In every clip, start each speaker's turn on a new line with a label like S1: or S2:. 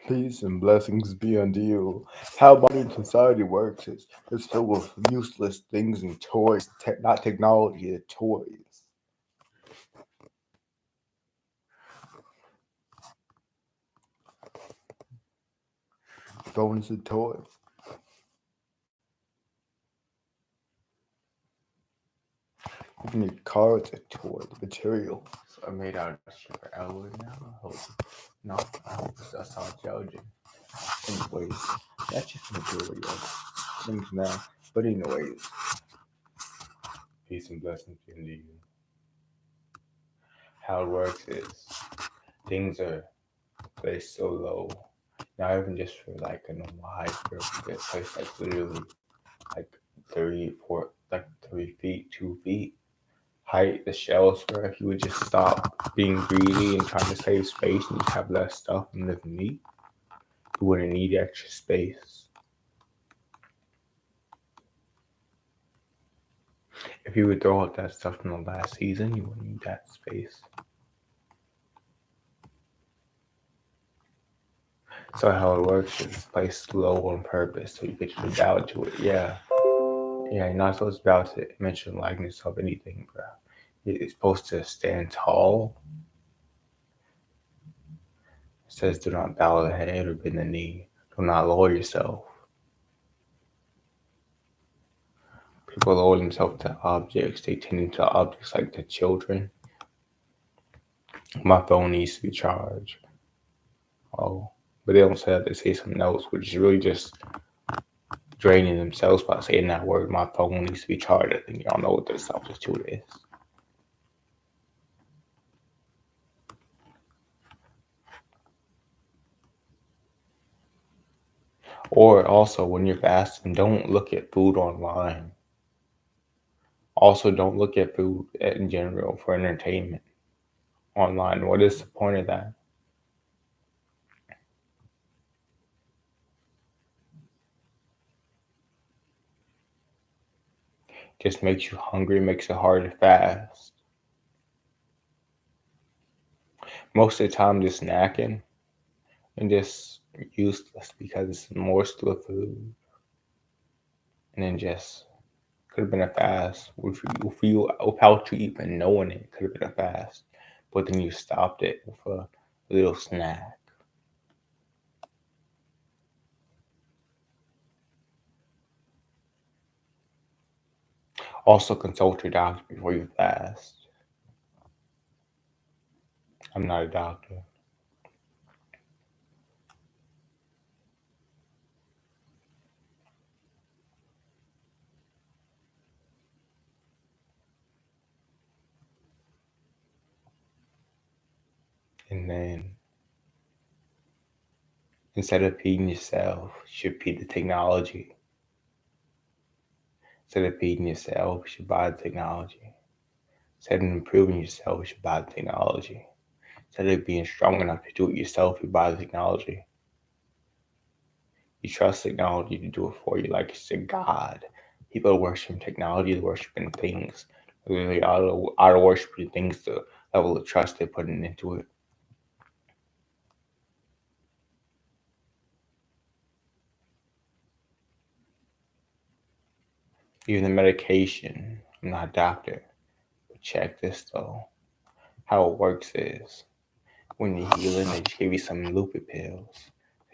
S1: Peace and blessings be unto you. How modern society works is it's filled with useless things and toys, not technology, toys. Phone is a toy. Even your car is a toy. The materials are made out of cheaper alloy now. I hope. No, I hope that's not challenging. Anyways, that's just the majority of things now. But anyways, peace and blessings be unto you. How it works is things are placed so low. Not even just for like a normal height, but get placed like literally like 3 feet, 2 feet height. The shelves where if you would just stop being greedy and trying to save space and just have less stuff and live neat, you wouldn't need extra space. If you would throw out that stuff from the last season, you wouldn't need that space. So how it works is it's placed low on purpose, so you get you to bow to it. Yeah. Yeah, you're not supposed to bow to the image and likeness of anything, bro. You're supposed to stand tall. It says do not bow the head or bend the knee. Do not lower yourself. People lower themselves to objects. They tend to objects like the children. My phone needs to be charged. Oh, but they don't say that. They say something else, which is really just draining themselves by saying that word. My phone needs to be charged. I think y'all know what the substitute is. Or also, when you're fasting, don't look at food online. Also, don't look at food in general for entertainment online. What is the point of that? Just makes you hungry, makes it hard to fast. Most of the time, just snacking and just useless because it's more still food. And then just could have been a fast without you even knowing it. Could have been a fast, but then you stopped it with a little snack. Also, consult your doctor before you fast. I'm not a doctor. And then instead of feeding yourself, you should feed the technology. Instead of feeding yourself, you should buy the technology. Instead of improving yourself, you should buy the technology. Instead of being strong enough to do it yourself, you buy the technology. You trust technology to do it for you like it's a god. People worship technology, they're worshiping things. They're really out of worshiping things, the level of trust they're putting into it. Even the medication, I'm not a doctor, but check this though. How it works is when you're healing, they just give you some lupus pills.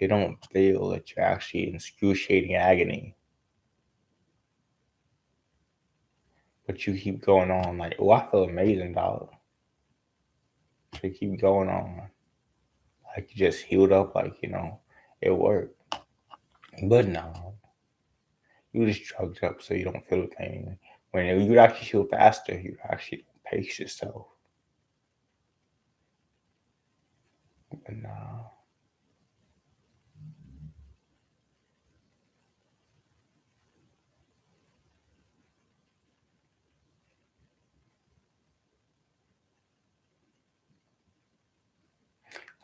S1: They don't feel that you're actually in excruciating agony. But you keep going on like, oh, I feel amazing, dog. So you keep going on. Like you just healed up, like, it worked. But no, you just drugged up so you don't feel the pain. When you would actually heal faster, you actually pace yourself. But no.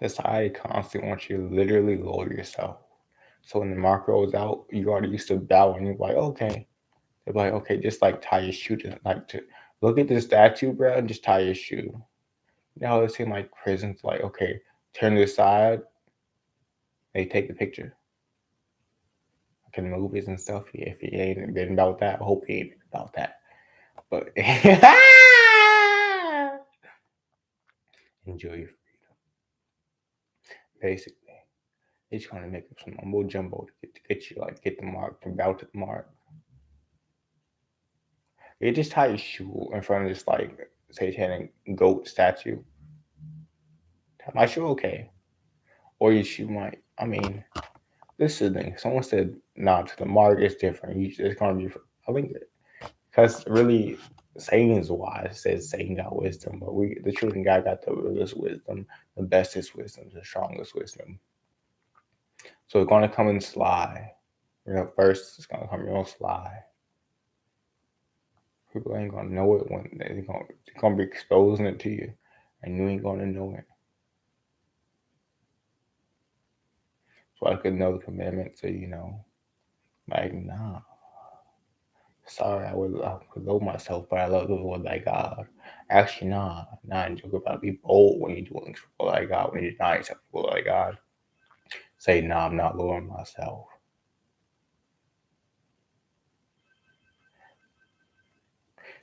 S1: Society constantly wants you to literally lower yourself. So when the mark rolls out, you already used to bow and you're like, okay. They're like, okay, just like tie your shoe to like to look at the statue, bro, and just tie your shoe. You know how they say like prisons, like, okay, turn to the side. They take the picture. Like in movies and stuff. If he ain't been about that, I hope he ain't been about that. But enjoy your freedom. Basically, he's trying to make up some mumbo jumbo to get you like get the mark, to bow to the mark. You just tie your shoe in front of this like satanic goat statue. Tie my shoe, okay. Or your shoe might. I mean, this is the thing. Someone said, "Nah, to the mark is different. It's gonna be." I think because really, Satan's wise says Satan got wisdom, but the truth in God got the realest wisdom, the bestest wisdom, the strongest wisdom. So it's gonna come in sly. First it's gonna come real sly. People ain't gonna know it when they're gonna be exposing it to you, and you ain't gonna know it. So I could know the commandments, so like nah. Sorry, I would love myself, but I love the Lord thy God. Actually, nah, not joke about it. Be bold when you're doing things for the Lord thy God. When you deny yourself for the Lord thy God, say, nah, I'm not lowering myself.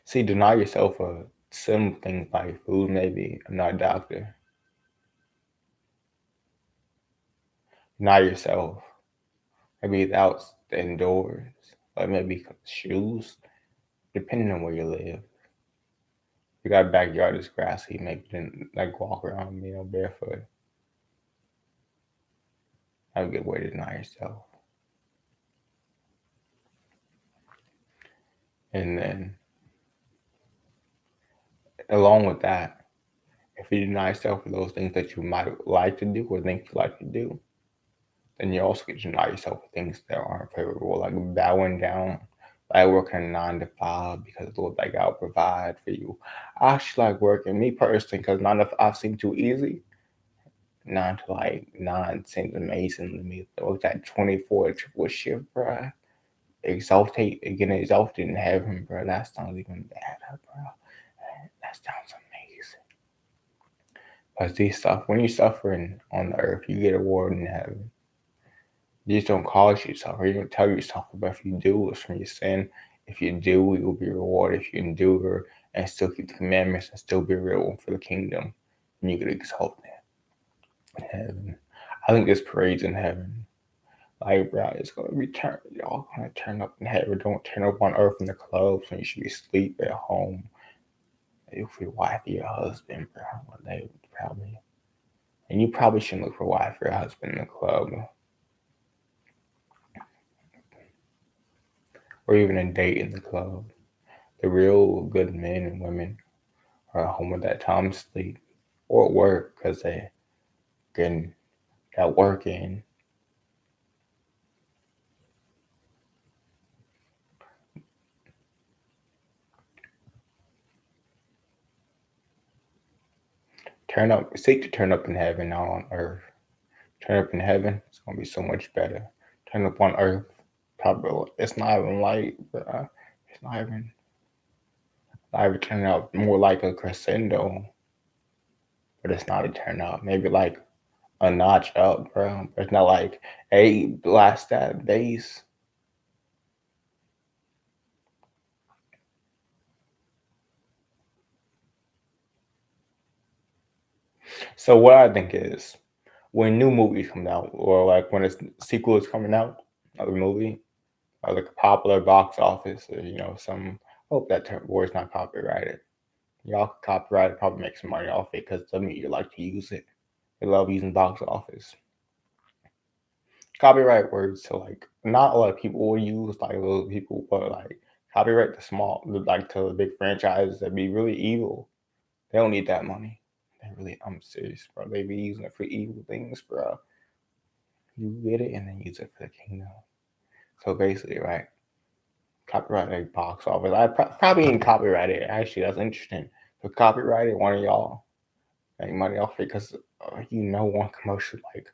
S1: See, deny yourself for simple things like food, maybe. I'm not a doctor. Deny yourself. Maybe it's out indoors, like maybe shoes, depending on where you live. If you got a backyard that's grassy, maybe then like walk around, barefoot. That's a good way to deny yourself. And then, along with that, if you deny yourself for those things that you might like to do or think you like to do, then you also get to deny yourself for things that aren't favorable, like bowing down, like working a 9 to 5 because Lord, like I'll provide for you. I actually like working, me personally, because 9 to 5 seems too easy. 9 seems amazing to me. It was that 24 triple shift, bruh. Getting exalted in heaven, bro. That sounds even better, bro. That sounds amazing. Because these stuff, when you're suffering on the earth, you get a reward in heaven. You just don't cause yourself, or you don't tell yourself, but if you do, it's from your sin. If you do, you will be rewarded. If you endure and still keep the commandments and still be real for the kingdom, and you get exalted in heaven. I think there's parades in heaven. Like, bro, it's gonna be y'all gonna turn up in heaven. Don't turn up on earth in the clubs when you should be asleep at home. If your wife or your husband, bro, they probably, and you probably shouldn't look for a wife or a husband in the club, or even a date in the club. The real good men and women are at home at that time, sleep or at work because they getting that work in. Seek to turn up in heaven, not on earth. Turn up in heaven, it's gonna be so much better. Turn up on earth, probably it's not even light, but it's not even turning out more like a crescendo, but it's not a turn up. Maybe like a notch up, bro. But it's not like, hey, blast that bass. So what I think is when new movies come out, or like when a sequel is coming out of a movie, or like a popular box office, or some. I hope that word's not copyrighted. Y'all could copyright it, probably make some money off it because the media like to use it. They love using box office. Copyright words, so like not a lot of people will use like those people, but like copyright the small, like to the big franchises that be really evil. They don't need that money. I'm serious, bro. They be using it for evil things, bro. You get it and then use it for the kingdom. So basically, right? Copyright a box office. I probably ain't copyrighted. Actually, that's interesting. So copyrighted one of y'all make money off it because one commercial like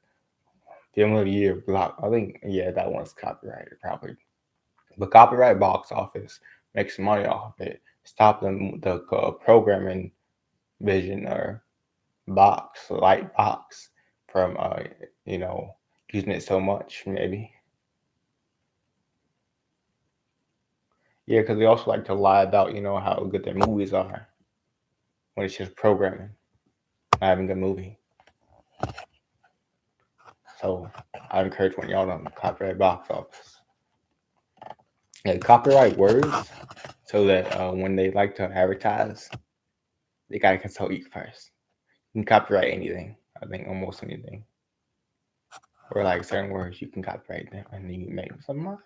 S1: Film of the Year block. I think that one's copyrighted probably. But copyright box office makes money off of it. Stop the programming vision or light box from using it so much, maybe. Yeah, because they also like to lie about, how good their movies are when it's just programming, not having a good movie. So I encourage when y'all don't copyright box office. Yeah, copyright words so that when they like to advertise, they gotta consult you first. You can copyright anything. I think almost anything. Or like certain words, you can copyright them and then you make some money.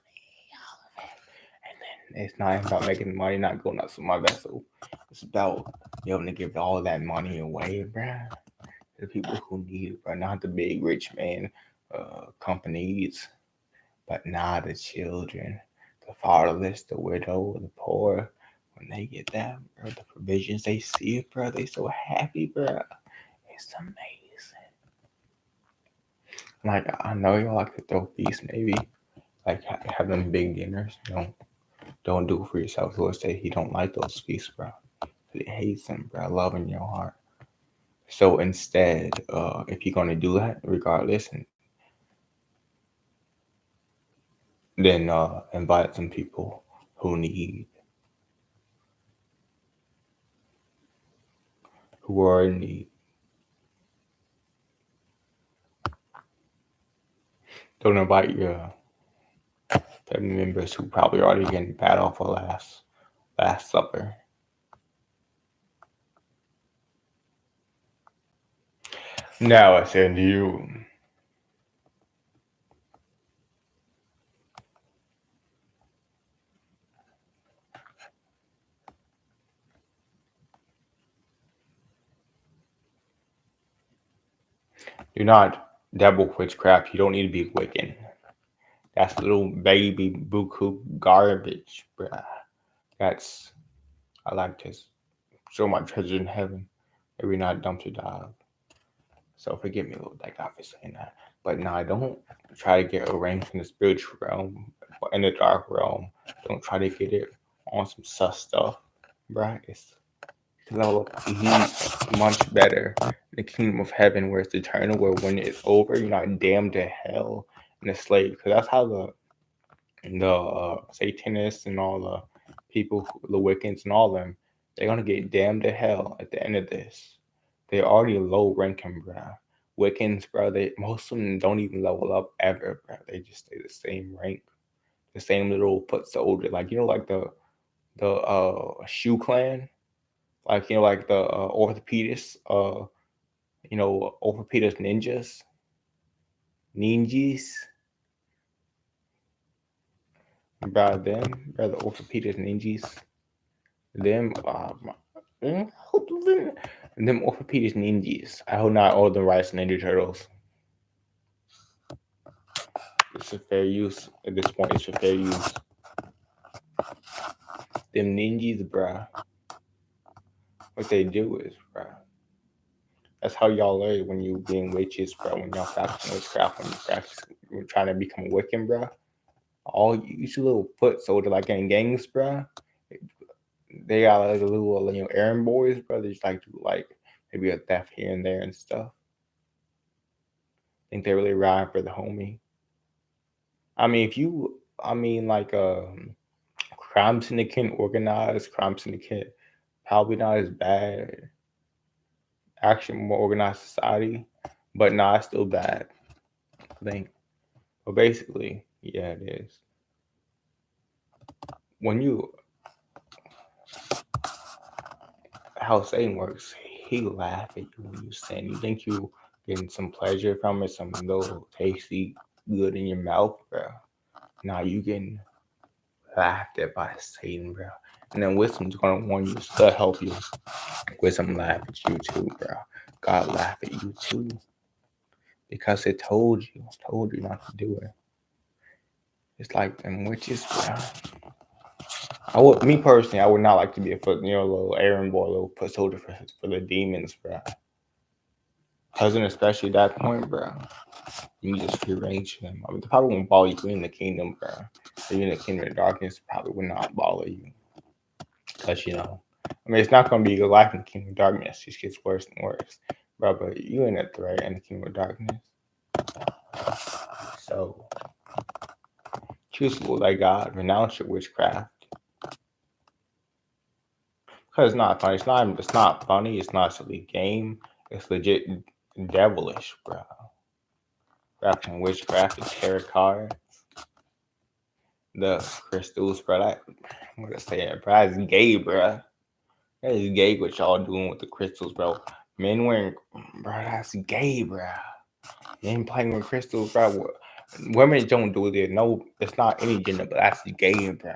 S1: And then it's not about making money, not going up to my vessel. It's about being able to give all that money away, bruh. To the people who need it, but not the big rich man companies, but not the children, the fatherless, the widow, the poor. When they get that, bro, the provisions they see it, bro, they so happy, bro. It's amazing. Like I know y'all like to throw feasts, maybe like have them big dinners. Don't do it for yourself. Lord say he don't like those feasts, bro. He hates them, bro. Love in your heart. So instead, if you're gonna do that, regardless, and then invite some people who need, who are in need. Don't invite your family members who probably already getting fat off of last supper. Now I send you. Do not dabble with witchcraft. You don't need to be Wiccan. That's little baby buku garbage, bruh. That's I like to show my treasure in heaven. Every night dump to dive. So forgive me, Lord, that God, for saying that. But no, I don't try to get arranged in the spiritual realm or in the dark realm. Don't try to get it on some sus stuff, right? It's level much better in the kingdom of heaven where it's eternal, where when it's over, you're not damned to hell and a slave. Because that's how the Satanists and all the people, the Wiccans and all them, they're gonna get damned to hell at the end of this. They're already low ranking, bro. Wiccans, bro, they most of them don't even level up ever, bro. They just stay the same rank, the same little foot soldier, like like the Shoe Clan, like like the orthopedists, orthopedist ninjas, bro. Bro, the orthopedist ninjas, them, them orthopedic ninjas. I hope not all the rights Ninja Turtles. It's a fair use at this point. It's a fair use. Them ninjas, bruh. What they do is, bruh. That's how y'all learn when you being witches, bro. When y'all practicing witchcraft, when you're trying to become a Wiccan, bruh. All you see little foot soldier like in gangs, bruh. They got like a little, errand boys, bro. They just like do like maybe a theft here and there and stuff. Think they really ride for the homie. I mean, like crime syndicate, organized crime syndicate, probably not as bad. Actually, more organized society, but nah, it's still bad. I think. But basically, yeah, it is. When you how Satan works, he laugh at you when you sin. You think you getting some pleasure from it, some little tasty good in your mouth, bro. Nah, you getting laughed at by Satan, bro. And then wisdom's gonna warn you to help you. Wisdom laugh at you too, bro. God laugh at you too. Because it told you not to do it. It's like them witches, bro. Me personally, I would not like to be a foot, little errand boy, little foot soldier for the demons, bro. Cousin, especially at that point, bro. You just rearrange them. I mean, they probably won't bother you in the kingdom, bro. If you're in the kingdom of darkness, probably would not bother you. Because, I mean, it's not going to be your life in the kingdom of darkness. It just gets worse and worse. Bro, but you in a threat in the kingdom of darkness. So choose to look like God, renounce your witchcraft. Because it's not funny. It's not funny. It's not a silly game. It's legit devilish, bro. Crafting witchcraft, the tarot cards, the crystals, bro. I'm gonna say it, bro. That's gay, bro. That is gay what y'all doing with the crystals, bro. Men wearing, bro, that's gay, bro. Men playing with crystals, bro. Women don't do it. No, it's not any gender, but that's gay, bro.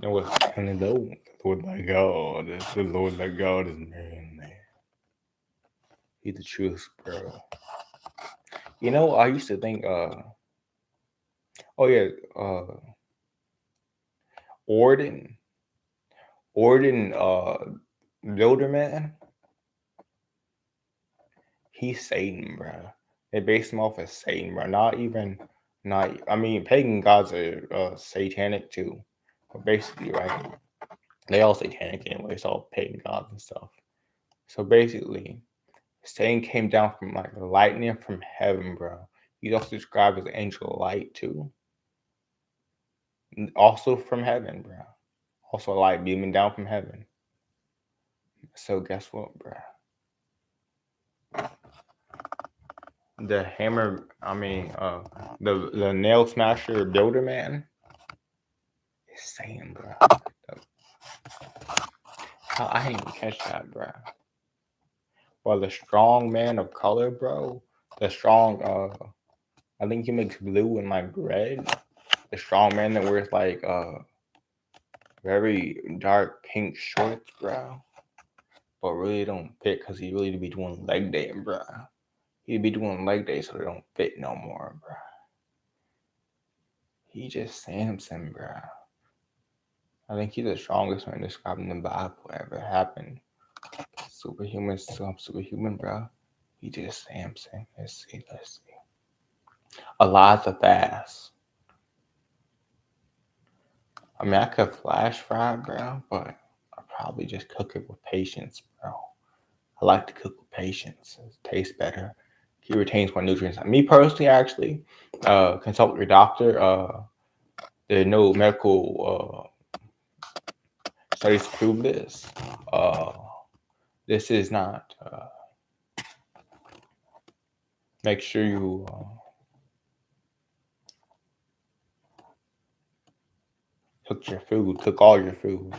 S1: And what's and the Lord thy God, the Lord thy God is man. He's the truth, bro. You know, I used to think, oh yeah, Orden, Builderman, he's Satan, bro. They based him off of Satan, bro. Not. I mean, pagan gods are satanic too, but basically, right? They all satanic anyway. It's all pagan gods and stuff. So basically, Satan came down from like lightning from heaven, bro. He's also described as an angel of light too. Also from heaven, bro. Also light beaming down from heaven. So guess what, bro? The hammer, the nail smasher builder man is saying, bro. I didn't even catch that, bro. Well, the strong man of color, bro. The strong, I think he makes blue and like red. The strong man that wears like very dark pink shorts, bro. But really don't fit because he really be doing leg day, bro. He'd be doing leg day so they don't fit no more, bro. He just Samson, bro. I think he's the strongest man described in the Bible ever happened. Superhuman, bro. He just Samson. Let's see. Elizabeth. I mean, I could flash fry, bro, but I probably just cook it with patience, bro. I like to cook with patience. It tastes better. He retains more nutrients. Me personally, actually, consult your doctor. There's no medical studies to prove this. This is not. Make sure you cook all your food.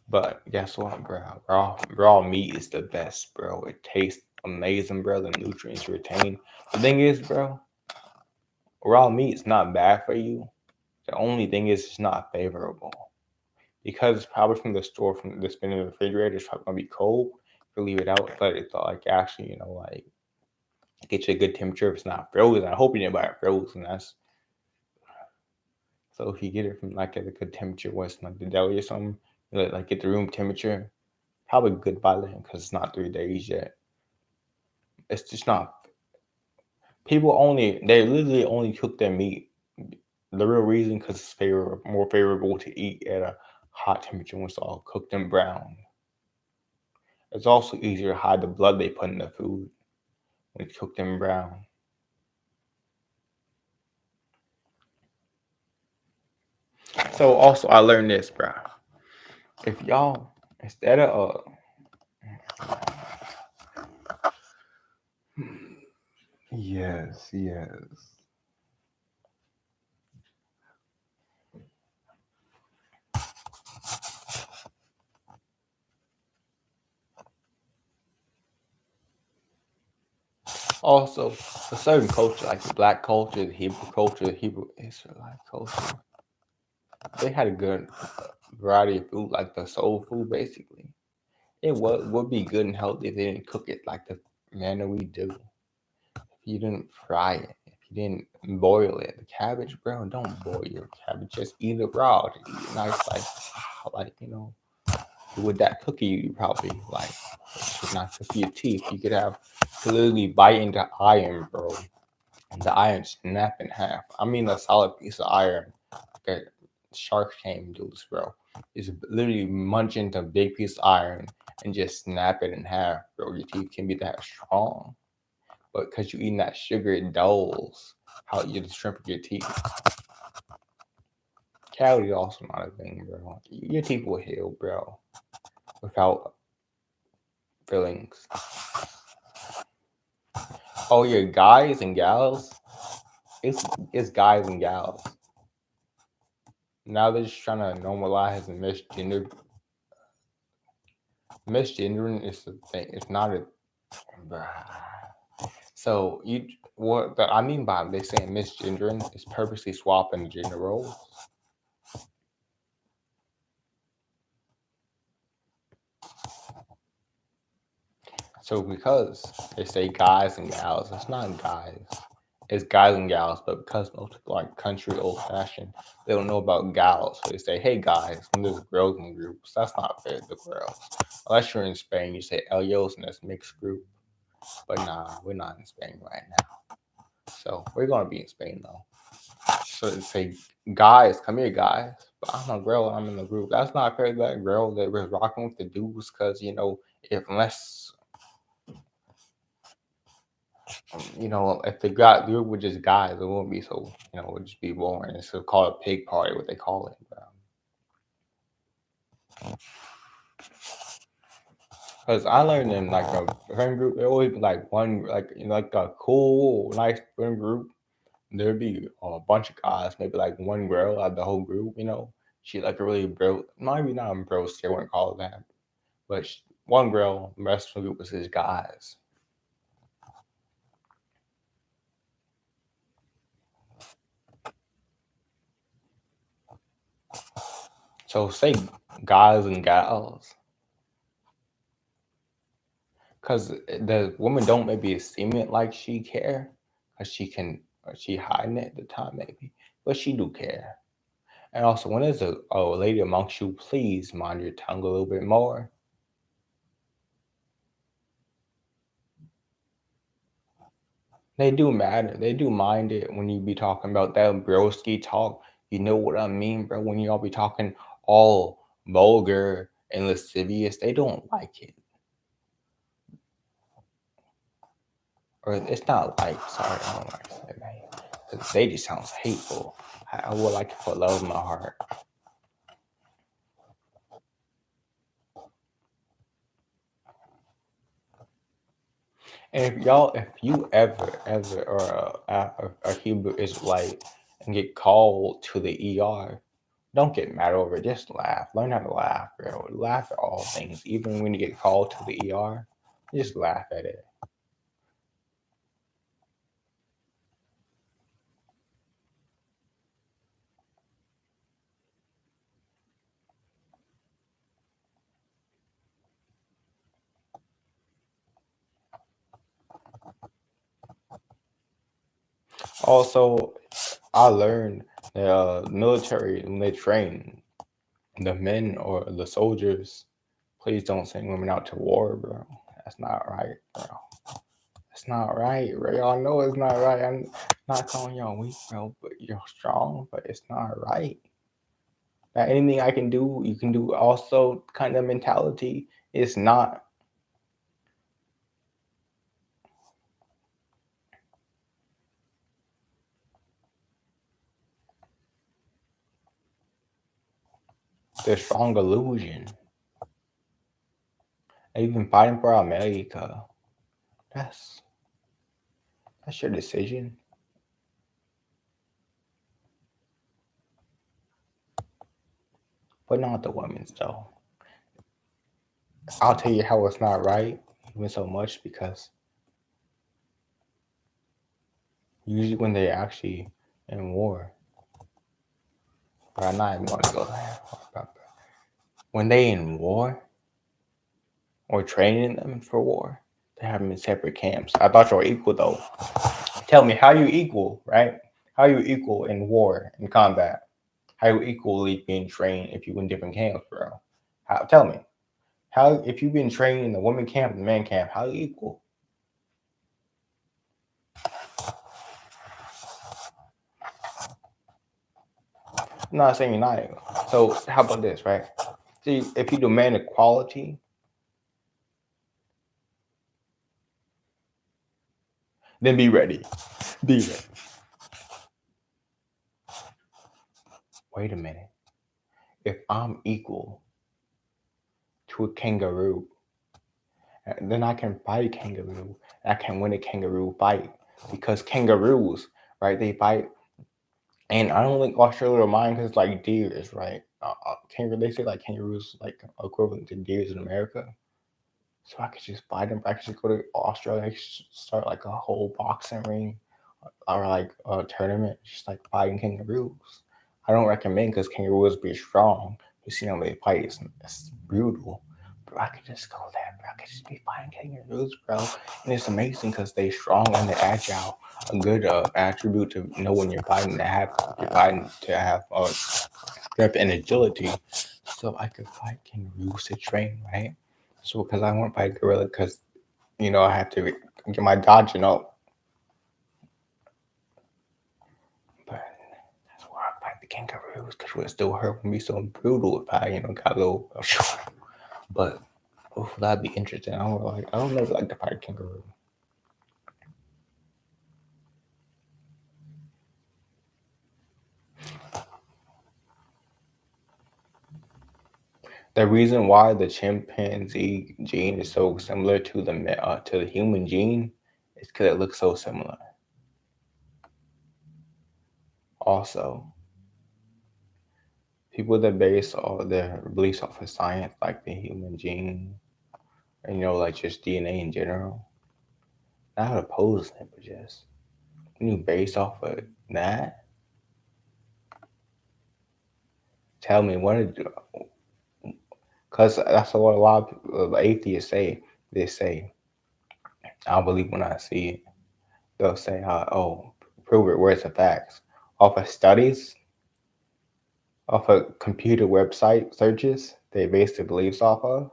S1: But guess what, bro? Raw meat is the best, bro. It tastes amazing, bro. The nutrients retained. The thing is, bro, raw meat is not bad for you. The only thing is it's not favorable. Because it's probably from the store, from the spin in the refrigerator, it's probably gonna be cold. If you leave it out, but it's like actually, like get you a good temperature if it's not frozen. I hope you didn't buy it frozen. That's so if you get it from like at a good temperature, what's like the deli or something, like get the room temperature, probably good by then because it's not 3 days yet. It's just not. They literally only cook their meat. The real reason because it's more favorable to eat at a hot temperature when it's all cooked and brown. It's also easier to hide the blood they put in the food when it's cooked and brown. So also I learned this, bro. If y'all instead of yes. Also, a certain culture, like the black culture, the Hebrew culture, the Hebrew Israelite culture, they had a good variety of food, like the soul food, basically. It would be good and healthy if they didn't cook it like the manner we do. If you didn't fry it, if you didn't boil it, the cabbage, bro, don't boil your cabbage. Just eat it raw. Eat it nice, like with that cookie, you probably like should not cook your teeth. You could have to literally bite into iron, bro. The iron snap in half. I mean, a solid piece of iron. Okay, shark tank dudes, bro. Is literally munch into a big piece of iron and just snap it in half, bro. Your teeth can be that strong. But because you eating that sugar, it dulls how you the strength of your teeth. Cavity also not a thing, bro. Your teeth will heal, bro, without fillings. Oh yeah, guys and gals. It's guys and gals. Now they're just trying to normalize and misgendering is the thing. It's not a. So what I mean by they saying misgendering is purposely swapping the gender roles. So because they say guys and gals, it's not guys. It's guys and gals, but because most people are country old fashioned, they don't know about gals. So they say, hey guys, when there's girls in groups, that's not fair to girls. Unless you're in Spain, you say ellos and that's mixed group. But nah, we're not in Spain right now. So we're gonna be in Spain though. So they say, guys, come here, guys. But I'm a girl, I'm in the group. That's not fair to that girl that was rocking with the dudes, because if the group were just guys, it wouldn't be so, it would just be boring. It's called a pig party, what they call it, bro. Because I learned in like a friend group, there always be like one, like a cool, nice friend group. There'd be a bunch of guys, maybe like one girl out of the whole group, She like a really bro, maybe not a bro, I wouldn't call it that. But one girl, the rest of the group was his guys. So say guys and gals. Because the woman don't maybe seem it like she care, because she hiding it at the time maybe, but she do care. And also, when there's a lady amongst you, please mind your tongue a little bit more. They do matter. They do mind it when you be talking about that broski talk. You know what I mean, bro? When y'all be talking all vulgar and lascivious, they don't like it. Or it's not like, sorry, I don't like to say that. Because they just sounds hateful. I would like to put love in my heart. And if you ever are a Hebrew Israelite and get called to the ER, don't get mad over it. Just laugh. Learn how to laugh, bro. Laugh at all things. Even when you get called to the ER, just laugh at it. Also, I learned the military, when they train the men or the soldiers, please don't send women out to war, bro. That's not right, bro. It's not right, bro. Y'all know it's not right. I'm not calling y'all weak, bro, but you're strong, but it's not right. That anything I can do, you can do also kind of mentality. It's not. The strong illusion. Even fighting for America. That's that's your decision. But not the women's though. I'll tell you how it's not right, even so much, because usually when they're actually in war, but I'm not even gonna go there. When they in war or training them for war, they have them in separate camps. I thought you were equal though. Tell me, how you equal, right? How you equal in war, in combat? How you equally being trained if you in different camps, bro? Tell me. How, if you've been trained in the women camp and the man camp, how you equal? I'm not saying you're not. So how about this, right? See, if you demand equality, then be ready. Be ready. Wait a minute. If I'm equal to a kangaroo, then I can fight a kangaroo. I can win a kangaroo fight because kangaroos, right? They fight, and I don't think Australia will mind because like deers, right? Kangaroo, they say like kangaroos like equivalent to deers in America. So I could just fight them. I could just go to Australia. I could start like a whole boxing ring or like a tournament, just like fighting kangaroos. I don't recommend because kangaroos be strong. You see how they fight, it's brutal. Bro, I could just go there, bro. I could just be fighting kangaroos, bro. And it's amazing because they strong and they agile. A good attribute to know when you're fighting to have grip and agility. So I could fight kangaroos to train, right? So because I want to fight gorilla, because I have to get my dodging up. But that's why I fight the kangaroos because it would still hurt me so brutal if I, got a little. But that'd be interesting. I don't know if I like to fight a kangaroo. The reason why the chimpanzee gene is so similar to the human gene is because it looks so similar. Also, people that base all their beliefs off of science, like the human gene, and like just DNA in general, not opposing it, but just when you base off of that, tell me what did because that's what a lot of people, atheists say. They say, "I believe when I see it." They'll say, "Oh, prove it. Where's the facts?" Off of studies, off of computer website searches, they base their beliefs off of.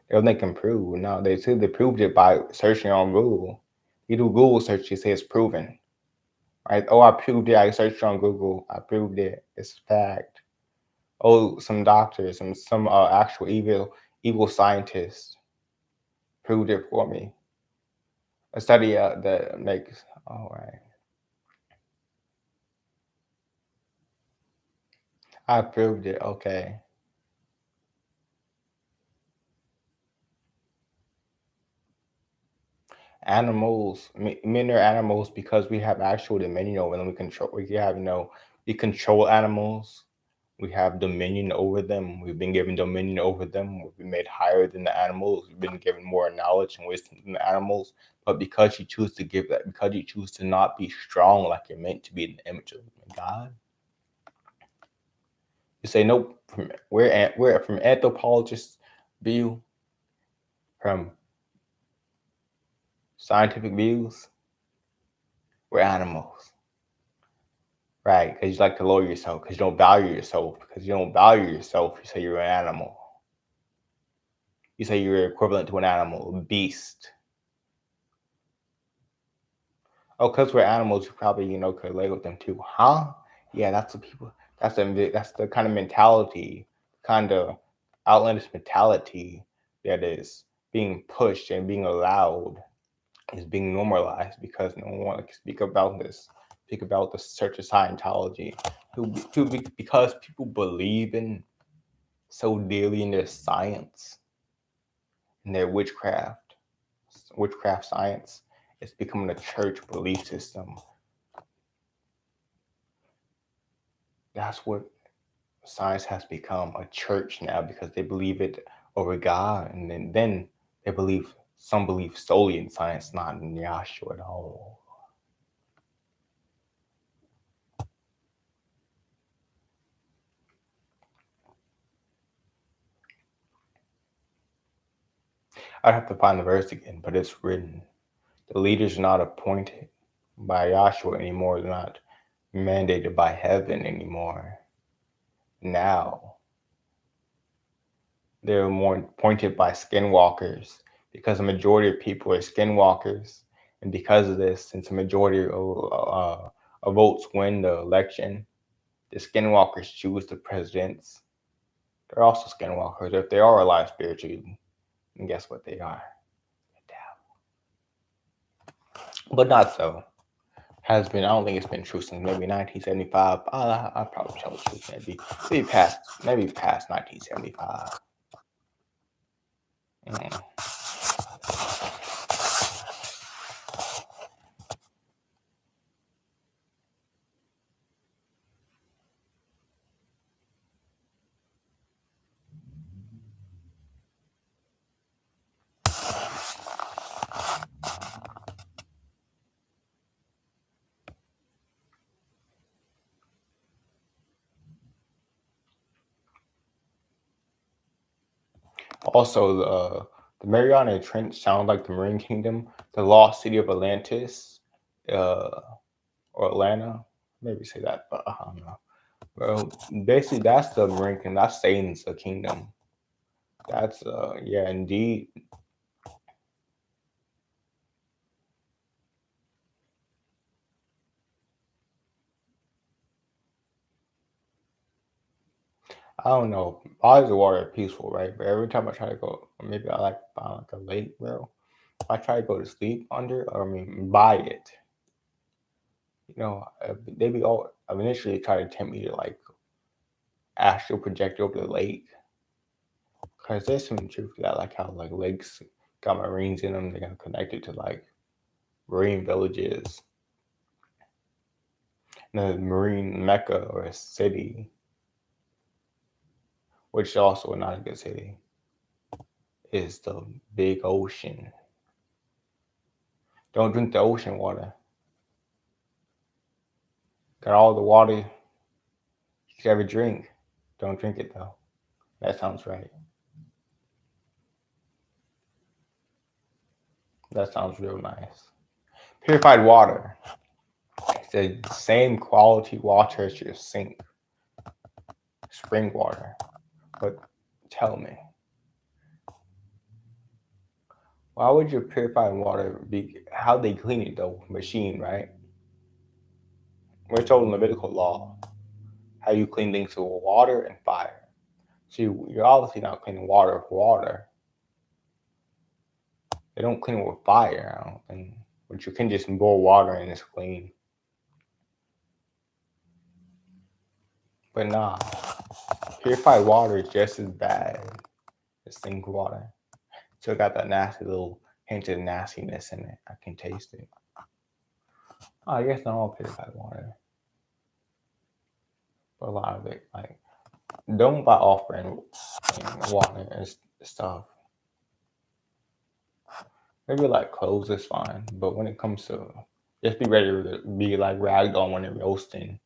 S1: They can prove. No, they say they proved it by searching on Google. You do Google search, you say it's proven. Right? Oh, I proved it. I searched on Google. I proved it. It's fact. Oh, some doctors, some actual evil scientists proved it for me. A study that makes. All right, I proved it. Okay. Animals, men are animals because we have actual dominion over them. We control. We have we control animals. We have dominion over them. We've been given dominion over them. We've been made higher than the animals. We've been given more knowledge and wisdom than the animals. But because you choose to give that, because you choose to not be strong like you're meant to be in the image of God, you say nope. We're from anthropologists' view, from scientific views, we're animals. Right, because you like to lower yourself, because you don't value yourself. Because you don't value yourself, you say you're an animal. You say you're equivalent to an animal, a beast. Oh, because we're animals, you probably, could relate with them too. Huh? Yeah, that's the people, that's the kind of mentality, kind of outlandish mentality that is being pushed and being allowed, is being normalized because no one wants to speak about the Church of Scientology. Because people believe in so dearly in their science and their witchcraft science. It's becoming a church belief system. That's what science has become, a church now, because they believe it over God, and then they believe some believe solely in science, not in Yahshua at all. I'd have to find the verse again, but it's written. The leaders are not appointed by Yahshua anymore. They're not mandated by heaven anymore. Now they're more appointed by skinwalkers because the majority of people are skinwalkers. And because of this, since the majority of votes win the election, The skinwalkers choose the presidents. They're also skinwalkers. If they are alive spiritually, and guess what they are? But not so. Has been. I don't think it's been true since maybe 1975. I probably tell the truth. Maybe past 1975. Mm. Also, the Mariana Trench sounds like the Marine Kingdom, the lost city of Atlantis, uh, or Atlanta. Maybe say that, but I don't know. Well, basically, that's the Marine Kingdom. That's Satan's kingdom. That's yeah, indeed. I don't know. Bodies of water are peaceful, right? But every time I try to go, or maybe I like find like a lake, bro. If I try to go to sleep under, or I mean, by it, they be all. I initially try to tempt me to like astral project over the lake, cause there's some truth to that, like how like lakes got marines in them. They got connected to like marine villages, and the marine mecca or a city, which is also not a good city, is the big ocean. Don't drink the ocean water. Got all the water you could ever drink. Don't drink it though. That sounds right. That sounds real nice. Purified water. It's the same quality water as your sink, spring water. But tell me, why would your purified water be? How they clean it though? Machine, right? We're told in Levitical law how you clean things with water and fire. So you're obviously not cleaning water with water. They don't clean it with fire, I don't think. But you can just boil water and it's clean. But nah, purified water is just as bad as sink water. Still got that nasty little hint of nastiness in it. I can taste it. Oh, I guess not all purified water, but a lot of it. Like, don't buy off-brand water and stuff. Maybe like clothes is fine, but when it comes to, just be ready to be like ragged on when you're roasting.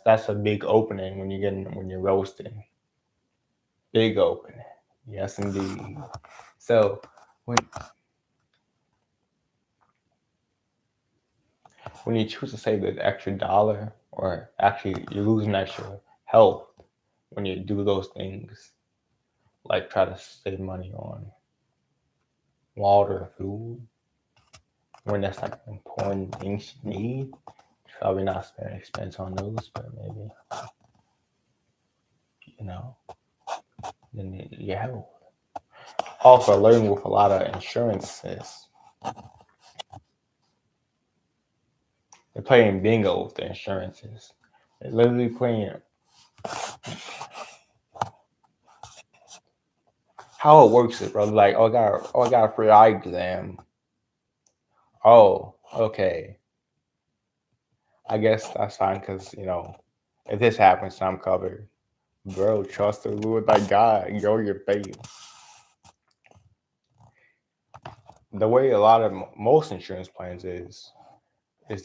S1: That's a big opening when you're roasting. Big opening. Yes, indeed. So when when you choose to save the extra dollar, or actually you're losing extra health when you do those things, like try to save money on water, food, when that's like important things you need. Probably not spending expense on those, but maybe you know, then your health. Also, learning with a lot of insurances, they're playing bingo with the insurances. They're literally playing how it works is, bro. Like, I got a free eye exam. Oh, okay. I guess that's fine because if this happens, I'm covered. Bro, trust the Lord thy God. Go your faith. The way a lot of most insurance plans is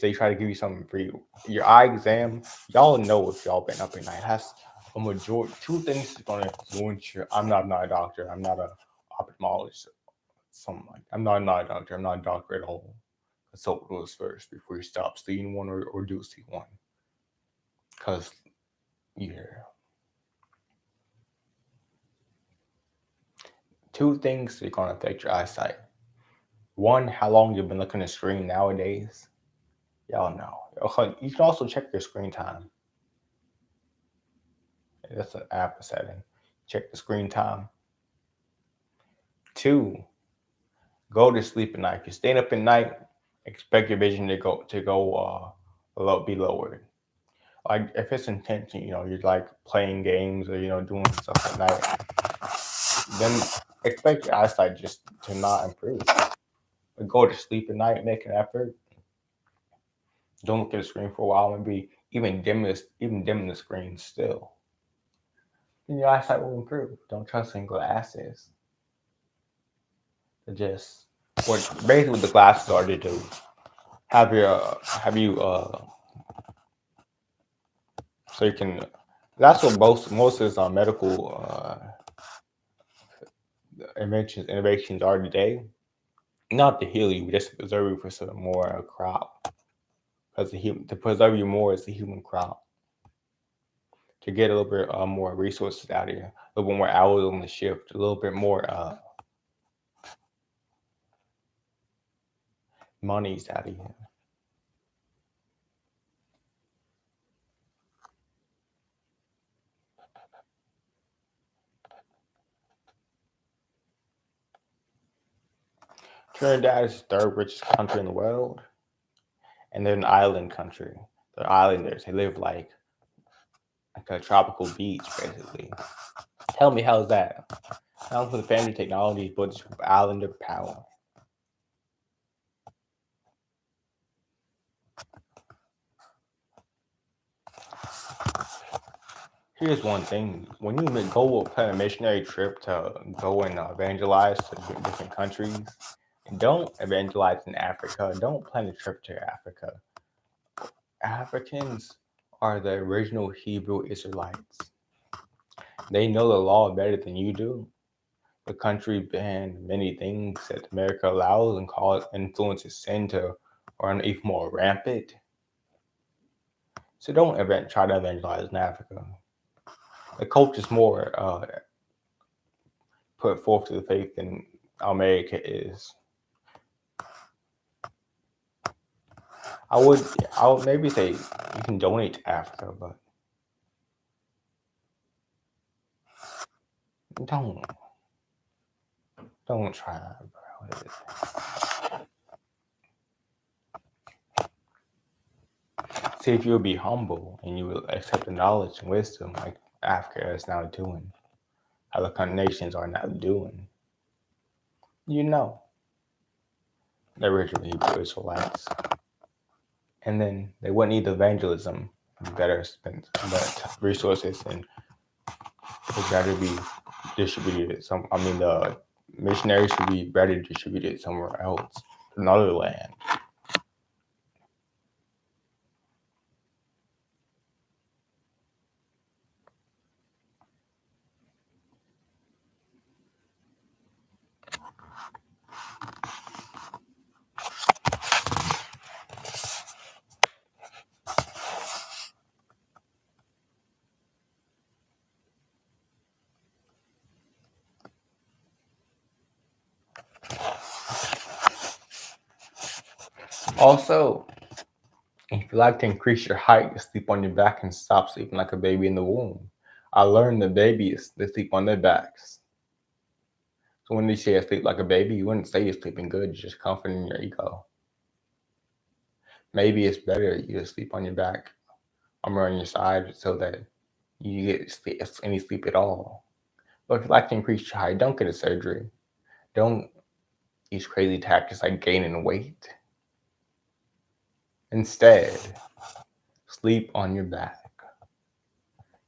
S1: they try to give you something free. Your eye exam, y'all know if y'all been up at night. Has a majority two things is gonna influence your. I'm not a doctor. I'm not a ophthalmologist. Something like I'm not a doctor. I'm not a doctor at all. Consult with us first before you stop seeing one or do see one. Cause yeah, two things are gonna affect your eyesight. One, how long you've been looking at the screen nowadays. Y'all know. You can also check your screen time. That's an app setting. Check the screen time. 2, go to sleep at night. If you're staying up at night, expect your vision to be lowered. Like if it's intention, you're like playing games or doing stuff at night, then expect your eyesight just to not improve. But go to sleep at night, make an effort. Don't look at the screen for a while. Maybe even dim the screen still. Then your eyesight will improve. Don't trust in glasses. Just what the glasses are to do. Have you so you can. That's what most of our medical innovations are today. Not to heal you, but just to preserve you for some more crop. Because to preserve you more is the human crop. To get a little bit more resources out of you, a little bit more hours on the shift, a little bit more monies out of you. Trinidad is the third richest country in the world, and they're an island country. They're islanders. They live like a tropical beach, basically. Tell me, how's that? Not for the fancy technology, but just islander power. Here's one thing: when you go plan a missionary trip to go and evangelize to different countries, don't evangelize in Africa. Don't plan a trip to Africa. Africans are the original Hebrew Israelites. They know the law better than you do. The country banned many things that America allows and influences sin to run even more rampant. So don't try to evangelize in Africa. The culture is more put forth to the faith than America is. I would maybe say you can donate to Africa, but don't try that, bro. See if you'll be humble and you will accept the knowledge and wisdom like Africa is now doing, other nations are now doing. The original Hebrew Israelites. And then they wouldn't need evangelism. Better spend resources and it's better be distributed. The missionaries should be better distributed somewhere else, another land. Also, if you like to increase your height, sleep on your back and stop sleeping like a baby in the womb. I learned that babies, they sleep on their backs. So when they say I sleep like a baby, you wouldn't say you're sleeping good, you're just comforting your ego. Maybe it's better you just sleep on your back, or on your side, so that you get any sleep at all. But if you like to increase your height, don't get a surgery. Don't use crazy tactics like gaining weight. Instead, sleep on your back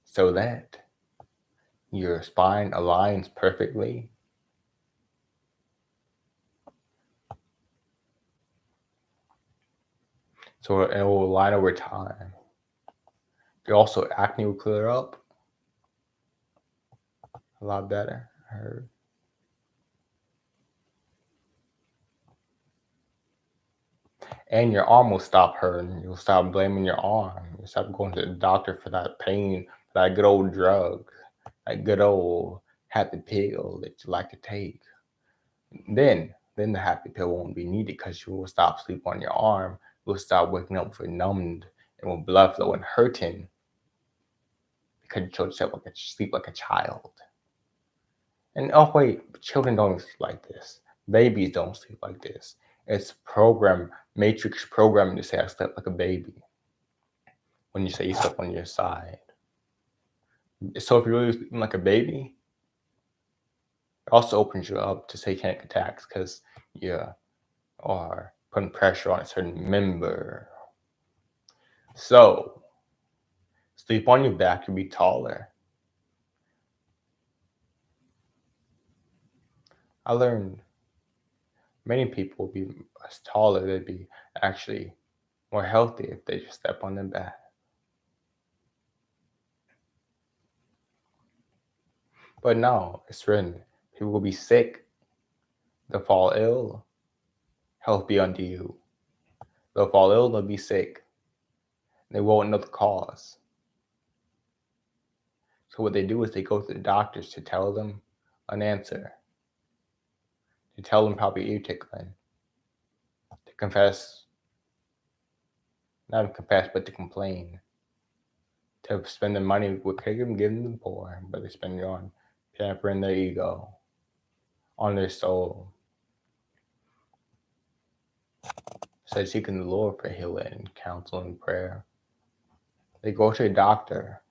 S1: so that your spine aligns perfectly. So it will align over time. Also, acne will clear up a lot better. I heard. And your arm will stop hurting. You'll stop blaming your arm. You'll stop going to the doctor for that pain, for that good old drug, that good old happy pill that you like to take. Then the happy pill won't be needed because you will stop sleep on your arm. You'll stop waking up with numbed and with blood flow and hurting control yourself sleep like a child. And oh wait, children don't sleep like this. Babies don't sleep like this. It's matrix programming to say I slept like a baby. When you say you slept on your side. So if you're really sleeping like a baby, it also opens you up to satanic attacks because you are putting pressure on a certain member. So sleep on your back, you'll be taller. I learned many people would be taller, they'd be actually more healthy if they just step on their back. But no, it's written, people will be sick, they'll fall ill, health be unto you. They'll fall ill, they'll be sick. They won't know the cause. So what they do is they go to the doctors to tell them an answer. To tell them probably ear tickling. To confess. Not to confess, but to complain. To spend the money with giving them the poor, but they spend it on pampering their ego, on their soul. So seeking the Lord for healing, counsel, and prayer. They go to a doctor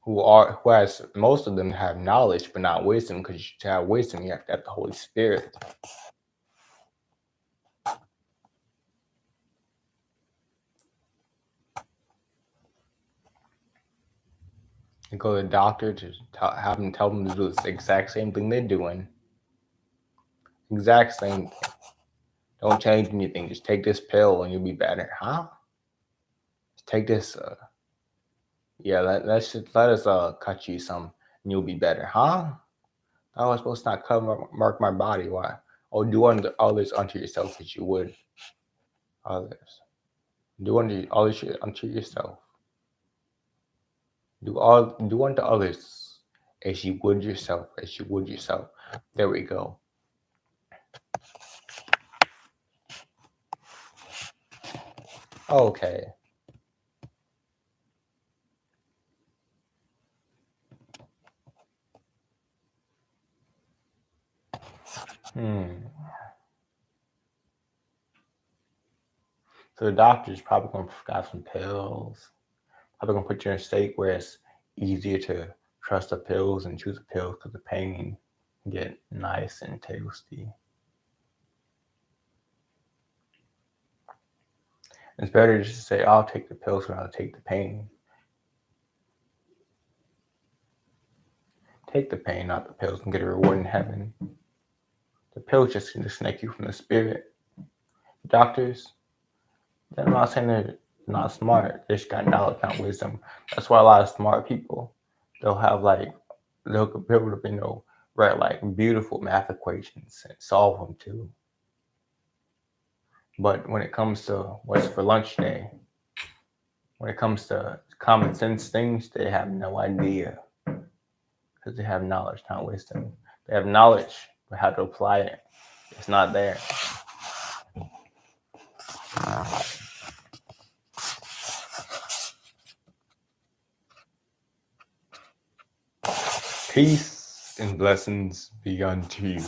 S1: who has, most of them have knowledge but not wisdom, because to have wisdom you have to have the Holy Spirit. You go to the doctor to have them tell them to do the exact same thing they're doing. Exact same thing. Don't change anything. Just take this pill and you'll be better. Huh? Just take this. Let us cut you some and you'll be better. Huh? I was supposed to not mark my body. Why? Oh, do unto others unto yourself as you would others. Do unto others unto yourself. Do unto others as you would yourself, as you would yourself. There we go. Okay. So the doctor's probably gonna prescribe some pills. Probably gonna put you in a state where it's easier to trust the pills and choose the pills because the pain can get nice and tasty. It's better just to say, I'll take the pills rather take the pain. Take the pain, not the pills, and get a reward in heaven. The pills just disconnect you from the spirit. Doctors, I'm not saying they're not smart. They just got knowledge, not wisdom. That's why a lot of smart people, they'll be able to, write like beautiful math equations and solve them too. But when it comes to what's for lunch today, when it comes to common sense things, they have no idea because they have knowledge, not wisdom. They have knowledge, but how to apply it, it's not there. Peace and blessings be unto you.